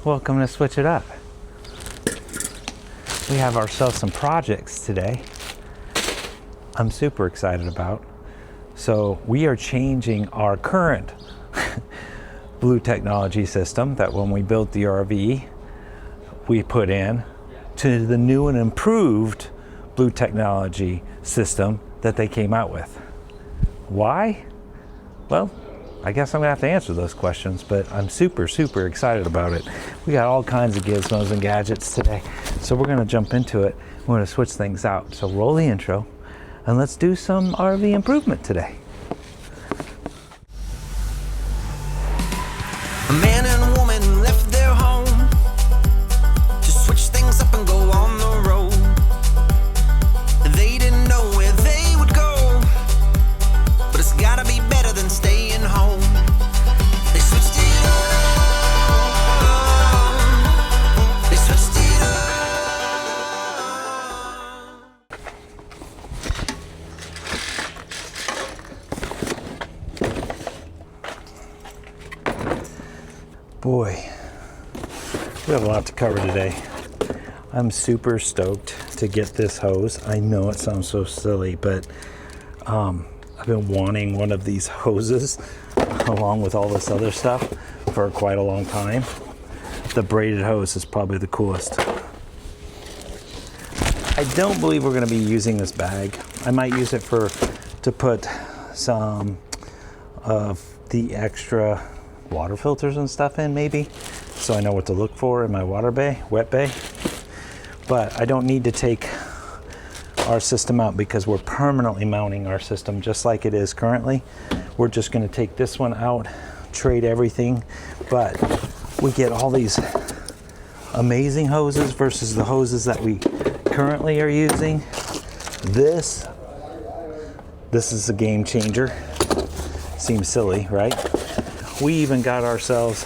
welcome to Switch It Up. We have ourselves some projects today I'm super excited about. So we are changing our current Blu technology system that when we built the RV we put in to the new and improved Blu technology system that they came out with. Why? Well, I guess I'm gonna have to answer those questions, but I'm super excited about it. We got all kinds of gizmos and gadgets today, so we're gonna jump into it. We're gonna switch things out. So roll the intro and let's do some RV improvement today. A man and a woman left their home to switch things up and go on the road. They didn't know where they would go, but it's gotta be better than staying home. They switched it up. They switched it up. Boy, we have a lot to cover today. I'm super stoked to get this hose. I know it sounds so silly, but I've been wanting one of these hoses along with all this other stuff for quite a long time. The braided hose is probably the coolest. I don't believe we're going to be using this bag. I might use it to put some of the extra water filters and stuff in, maybe, so I know what to look for in my wet bay. But I don't need to take our system out because we're permanently mounting our system just like it is currently. We're just going to take this one out, trade everything, but we get all these amazing hoses versus the hoses that we currently are using. This is a game changer. Seems silly, right? We even got ourselves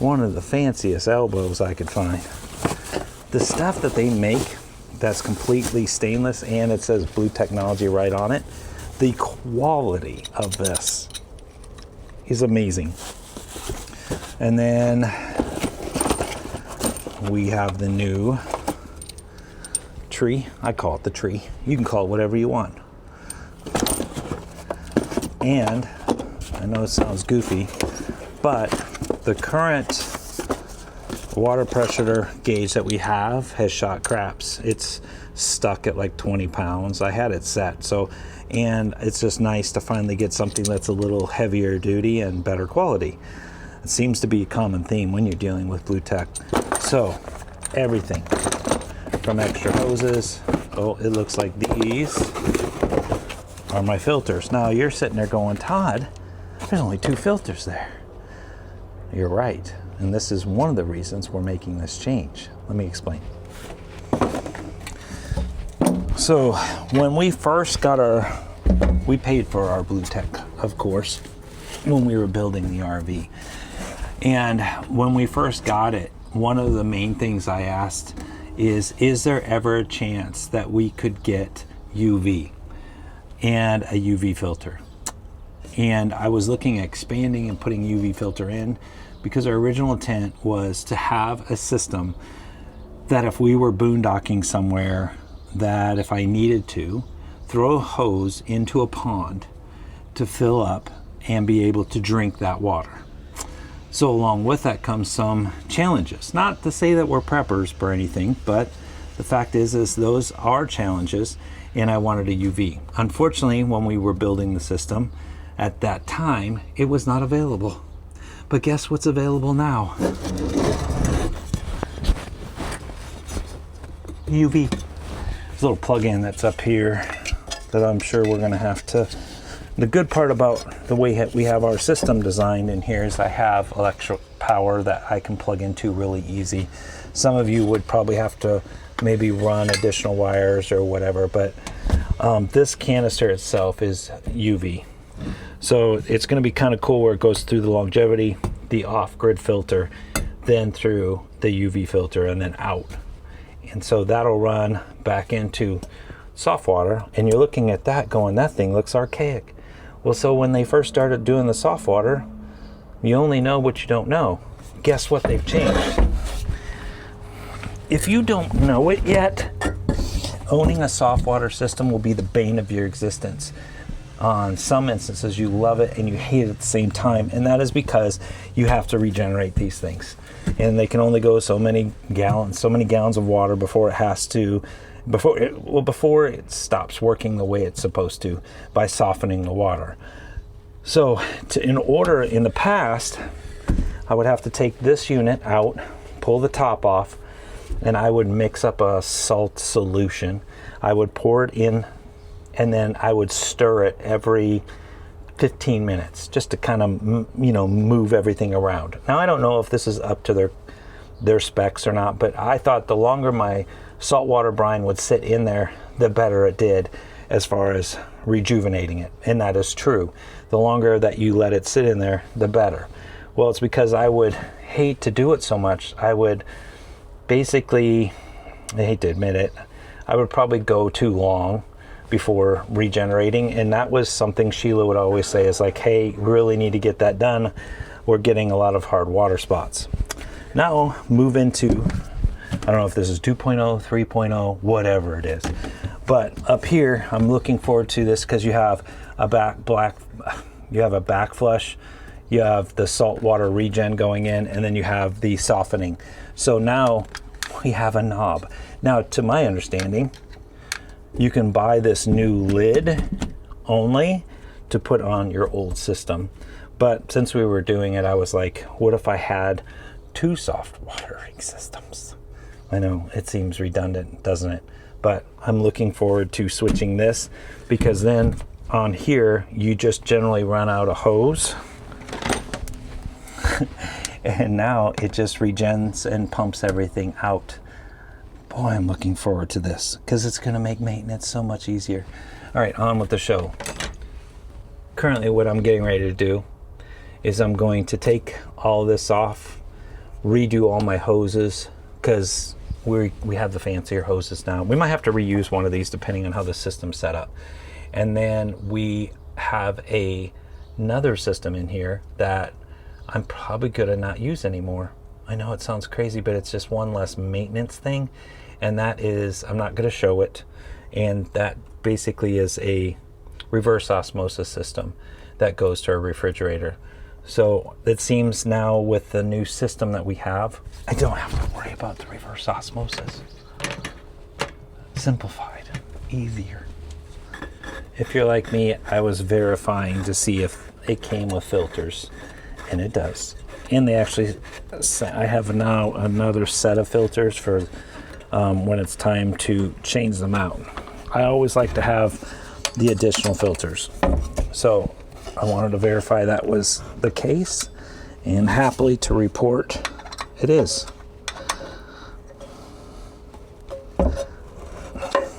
one of the fanciest elbows I could find. The stuff that they make that's completely stainless and it says Blu technology right on it, the quality of this is amazing. And then we have the new tree. I call it the tree. You can call it whatever you want. And I know it sounds goofy, but the current water pressure gauge that we have has shot craps. It's stuck at like 20 pounds. I had it set, so, and it's just nice to finally get something that's a little heavier duty and better quality. It seems to be a common theme when you're dealing with Blu Tech. So everything from extra hoses. Oh, it looks like these are my filters. Now you're sitting there going, Todd, there's only 2 filters there. You're right. And this is one of the reasons we're making this change. Let me explain. So when we first got we paid for our Blu Tech, of course, when we were building the RV. And when we first got it, one of the main things I asked is there ever a chance that we could get UV and a UV filter? And I was looking at expanding and putting UV filter in because our original intent was to have a system that if we were boondocking somewhere, that if I needed to, throw a hose into a pond to fill up and be able to drink that water. So along with that comes some challenges. Not to say that we're preppers or anything, but the fact is those are challenges, and I wanted a UV. Unfortunately, when we were building the system, at that time, it was not available. But guess what's available now? UV. There's a little plug-in that's up here that I'm sure we're gonna have to. The good part about the way we have our system designed in here is I have electric power that I can plug into really easy. Some of you would probably have to maybe run additional wires or whatever, but this canister itself is UV. So it's going to be kind of cool where it goes through the longevity, the off-grid filter, then through the UV filter and then out. And so that'll run back into soft water, and you're looking at that going, that thing looks archaic. Well, so when they first started doing the soft water, You only know what you don't know. Guess what they've changed? If you don't know it yet, owning a soft water system will be the bane of your existence. On some instances, you love it and you hate it at the same time, and that is because you have to regenerate these things. And they can only go so many gallons of water before it stops working the way it's supposed to by softening the water. So in the past, I would have to take this unit out, pull the top off, and I would mix up a salt solution. I would pour it in, and then I would stir it every 15 minutes just to kind of, move everything around. Now, I don't know if this is up to their specs or not, but I thought the longer my saltwater brine would sit in there, the better it did as far as rejuvenating it. And that is true. The longer that you let it sit in there, the better. Well, it's because I would hate to do it so much. I would basically, I hate to admit it, I would probably go too long before regenerating. And that was something Sheila would always say is like, hey, we really need to get that done. We're getting a lot of hard water spots. Now move into, I don't know if this is 2.0, 3.0, whatever it is. But up here, I'm looking forward to this because you have a back flush, you have the saltwater regen going in, and then you have the softening. So now we have a knob. Now, to my understanding, you can buy this new lid only to put on your old system. But since we were doing it, I was like, what if I had two soft watering systems? I know it seems redundant, doesn't it? But I'm looking forward to switching this, because then on here, you just generally run out a hose and now it just regens and pumps everything out. Boy, I'm looking forward to this because it's going to make maintenance so much easier. All right, on with the show. Currently, what I'm getting ready to do is I'm going to take all this off, redo all my hoses, because we have the fancier hoses now. We might have to reuse one of these depending on how the system's set up. And then we have another system in here that I'm probably gonna not use anymore. I know it sounds crazy, but it's just one less maintenance thing. And that is, I'm not gonna show it. And that basically is a reverse osmosis system that goes to our refrigerator. So it seems now with the new system that we have, I don't have to worry about the reverse osmosis. Simplified, easier. If you're like me, I was verifying to see if it came with filters, and it does. And they actually, I have now another set of filters for when it's time to change them out. I always like to have the additional filters. So I wanted to verify that was the case, and happily to report it is.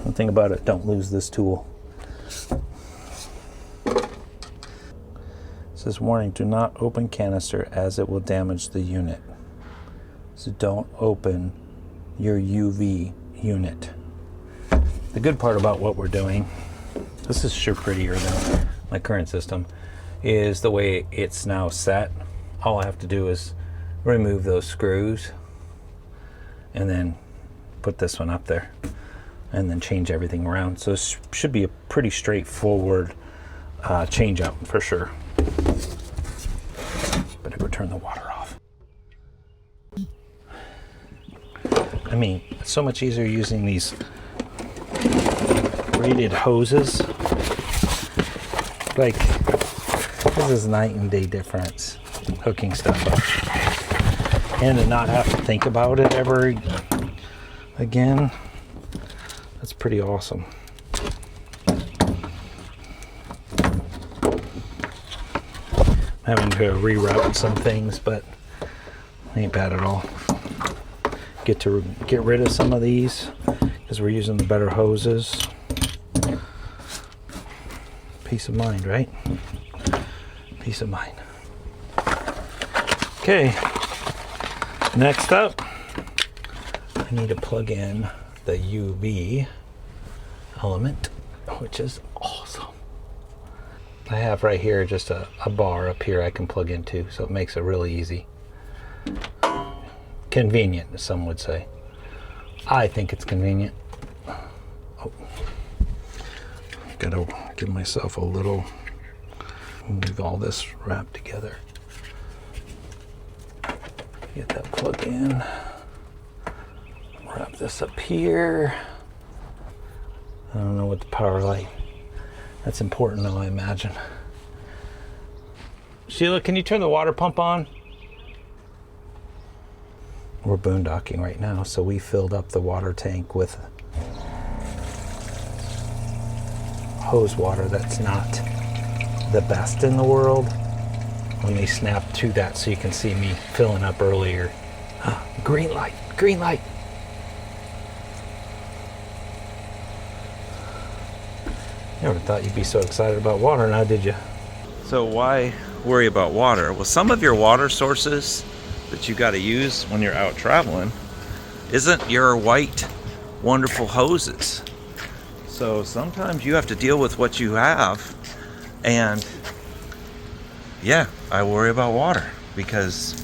One thing about it, don't lose this tool. It says, warning, do not open canister as it will damage the unit. So don't open your UV unit. The good part about what we're doing, this is sure prettier than my current system, is the way it's now set. All I have to do is remove those screws and then put this one up there and then change everything around. So it should be a pretty straightforward change out for sure. Better go turn the water off. I mean, it's so much easier using these braided hoses. Like, this is night and day difference hooking stuff up. And to not have to think about it ever again, that's pretty awesome. I'm having to reroute some things, but ain't bad at all. Get rid of some of these because we're using the better hoses. Peace of mind, right? Peace of mind. Okay, next up, I need to plug in the UV element, which is awesome. I have right here just a bar up here I can plug into, so it makes it really easy. Convenient, as some would say. I think it's convenient. Oh. Gotta give myself a little, move all this wrapped together. Get that plug in. Wrap this up here. I don't know what the power light. That's important though, I imagine. Sheila, can you turn the water pump on? We're boondocking right now, so we filled up the water tank with hose water that's not the best in the world. Let me snap to that so you can see me filling up earlier. Green light, green light. Never thought you'd be so excited about water now, did you? So why worry about water? Well, some of your water sources that you got to use when you're out traveling isn't your white, wonderful hoses. So sometimes you have to deal with what you have. And yeah, I worry about water because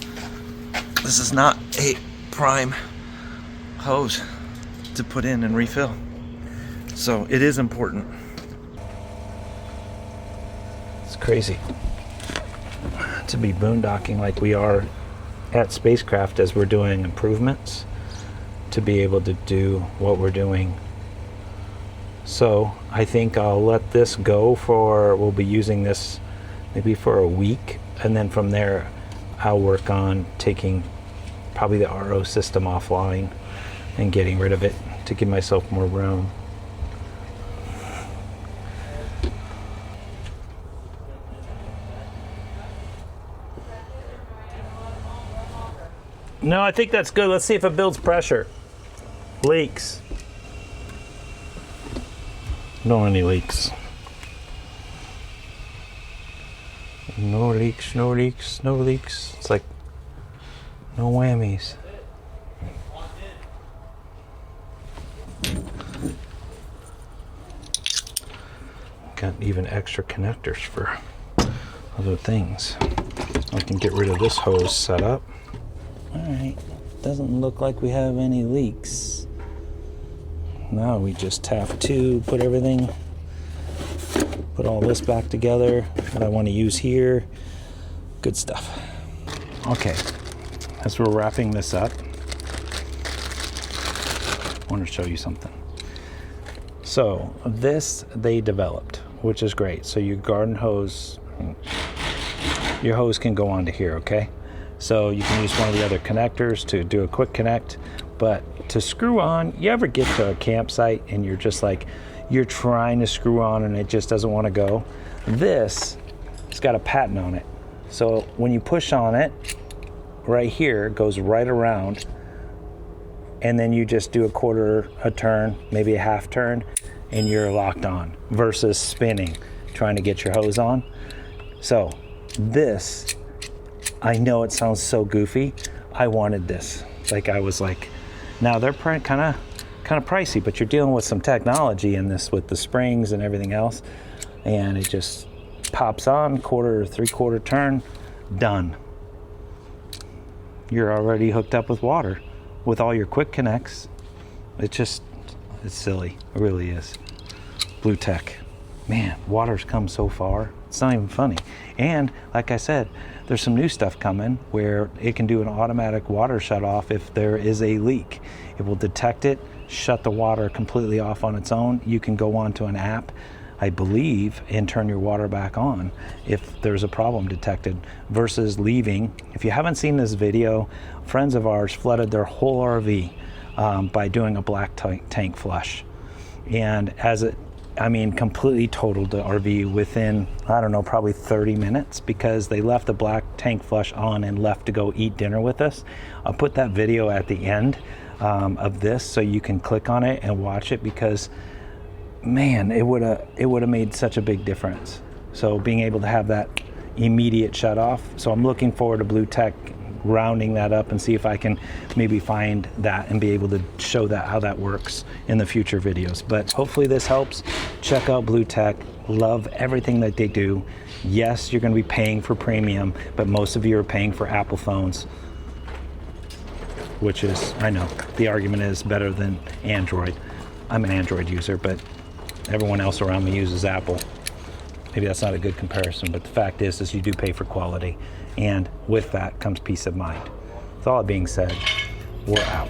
this is not a prime hose to put in and refill. So it is important. It's crazy to be boondocking like we are at Spacecraft as we're doing improvements to be able to do what we're doing. So I think I'll let this go for, we'll be using this maybe for a week, and then from there I'll work on taking probably the RO system offline and getting rid of it to give myself more room. No, I think that's good. Let's see if it builds pressure. Leaks. No any leaks. No leaks, no leaks, no leaks. It's like no whammies. Got even extra connectors for other things. I can get rid of this hose setup. Alright, doesn't look like we have any leaks. Now we just have to put everything, put all this back together, what I want to use here. Good stuff. Okay, as we're wrapping this up, I want to show you something. So this they developed, which is great. So your garden hose, your hose can go onto here, okay? So you can use one of the other connectors to do a quick connect, but to screw on, you ever get to a campsite and you're just like, you're trying to screw on and it just doesn't want to go? This, it's got a patent on it. So when you push on it, right here, it goes right around, and then you just do a quarter a turn, maybe a half turn, and you're locked on, versus spinning, trying to get your hose on. So this, I know it sounds so goofy. I wanted this. Like I was like, now they're kind of pricey, but you're dealing with some technology in this with the springs and everything else, and it just pops on, quarter or three-quarter turn, done. You're already hooked up with water with all your quick connects. It's silly. It really is. Blu Tech. Man, water's come so far. It's not even funny. And like I said, there's some new stuff coming where it can do an automatic water shut off if there is a leak. It will detect it, shut the water completely off on its own. You can go onto an app, I believe, and turn your water back on if there's a problem detected, versus leaving. If you haven't seen this video, friends of ours flooded their whole RV by doing a black tank flush. And completely totaled the RV within, I don't know, probably 30 minutes because they left the black tank flush on and left to go eat dinner with us. I'll put that video at the end of this so you can click on it and watch it, because man, it would have made such a big difference. So being able to have that immediate shut off. So I'm looking forward to Blu Tech rounding that up and see if I can maybe find that and be able to show that how that works in the future videos. But hopefully this helps. Check out Blu Tech. Love everything that they do. Yes, you're going to be paying for premium, but most of you are paying for Apple phones, which is, I know, the argument is better than Android. I'm an Android user, but everyone else around me uses Apple. Maybe that's not a good comparison, but the fact is you do pay for quality, and with that comes peace of mind. With all that being said, we're out.